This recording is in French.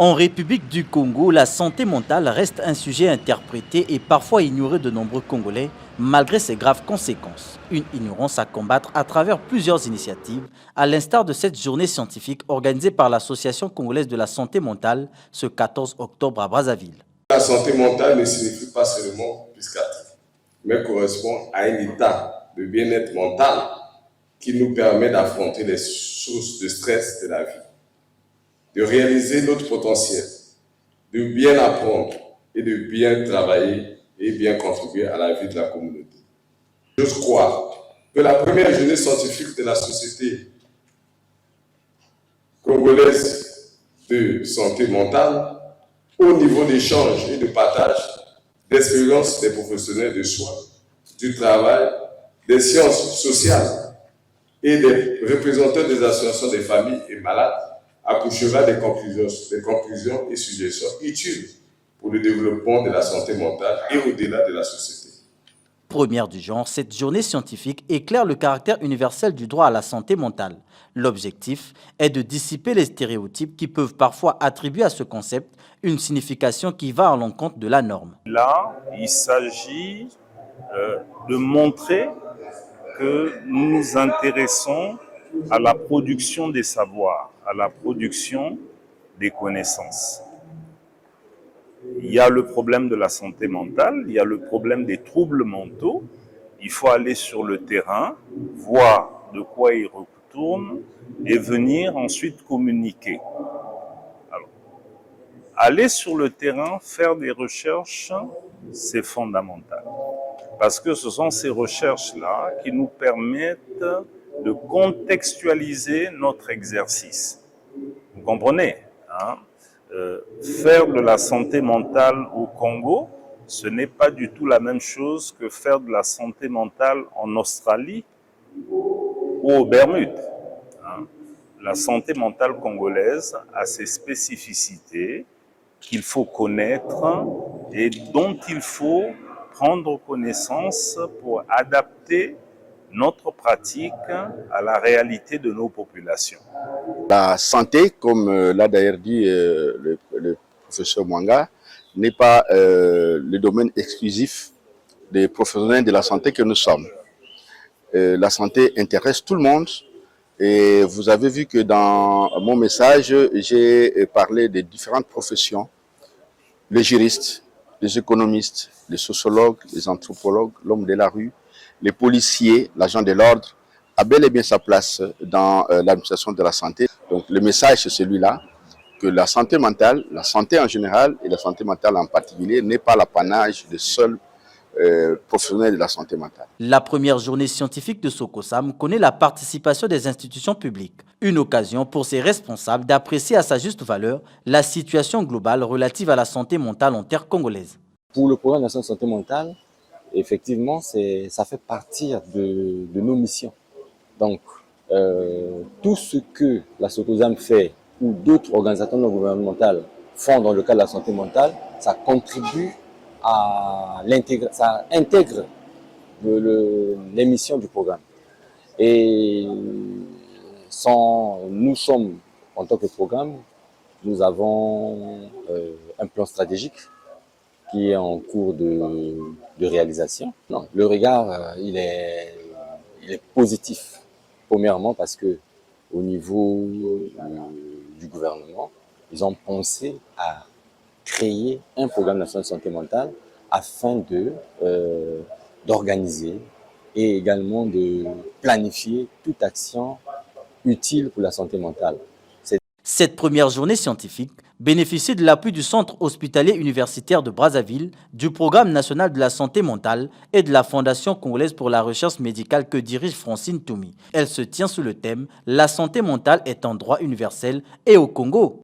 En République du Congo, la santé mentale reste un sujet interprété et parfois ignoré de nombreux Congolais, malgré ses graves conséquences. Une ignorance à combattre à travers plusieurs initiatives, à l'instar de cette journée scientifique organisée par l'Association congolaise de la santé mentale ce 14 octobre à Brazzaville. La santé mentale ne signifie pas seulement psychiatrie, mais correspond à un état de bien-être mental qui nous permet d'affronter les sources de stress de la vie, de réaliser notre potentiel, de bien apprendre et de bien travailler et bien contribuer à la vie de la communauté. Je crois que la première journée scientifique de la Société congolaise de santé mentale, au niveau d'échange et de partage d'expériences des professionnels de soins, du travail, des sciences sociales et des représentants des associations des familles et malades, accouchera des conclusions et suggestions utiles pour le développement de la santé mentale et au-delà de la société. Première du genre, cette journée scientifique éclaire le caractère universel du droit à la santé mentale. L'objectif est de dissiper les stéréotypes qui peuvent parfois attribuer à ce concept une signification qui va à l'encontre de la norme. Là, il s'agit de montrer que nous nous intéressons à la production des savoirs, à la production des connaissances. Il y a le problème de la santé mentale, il y a le problème des troubles mentaux. Il faut aller sur le terrain, voir de quoi il retourne et venir ensuite communiquer. Alors, aller sur le terrain, faire des recherches, c'est fondamental. Parce que ce sont ces recherches-là qui nous permettent de contextualiser notre exercice. Vous comprenez, hein? Faire de la santé mentale au Congo, ce n'est pas du tout la même chose que faire de la santé mentale en Australie ou aux Bermudes. Hein? La santé mentale congolaise a ses spécificités qu'il faut connaître et dont il faut prendre connaissance pour adapter notre pratique à la réalité de nos populations. La santé, comme l'a d'ailleurs dit le professeur Mwanga, n'est pas le domaine exclusif des professionnels de la santé que nous sommes. La santé intéresse tout le monde et vous avez vu que dans mon message, j'ai parlé des différentes professions, les juristes, les économistes, les sociologues, les anthropologues, l'homme de la rue, les policiers, l'agent de l'ordre, a bel et bien sa place dans l'administration de la santé. Donc le message c'est celui-là, que la santé mentale, la santé en général et la santé mentale en particulier n'est pas l'apanage de seuls professionnels de la santé mentale. La première journée scientifique de Sokosam connaît la participation des institutions publiques. Une occasion pour ses responsables d'apprécier à sa juste valeur la situation globale relative à la santé mentale en terre congolaise. Pour le programme national de santé mentale, effectivement, ça fait partie de nos missions. Donc, tout ce que la Sokosam fait ou d'autres organisations non gouvernementales font dans le cadre de la santé mentale, ça contribue à l'intégrer, ça intègre les missions du programme. Et nous sommes, en tant que programme, nous avons un plan stratégique qui est en cours de réalisation. Non, le regard, il est positif. Premièrement parce que au niveau du gouvernement, ils ont pensé à créer un programme national de santé mentale afin d'organiser et également de planifier toute action utile pour la santé mentale. Cette première journée scientifique bénéficie de l'appui du Centre hospitalier universitaire de Brazzaville, du Programme national de la santé mentale et de la Fondation congolaise pour la recherche médicale que dirige Francine Toumi. Elle se tient sous le thème « La santé mentale est un droit universel et au Congo ».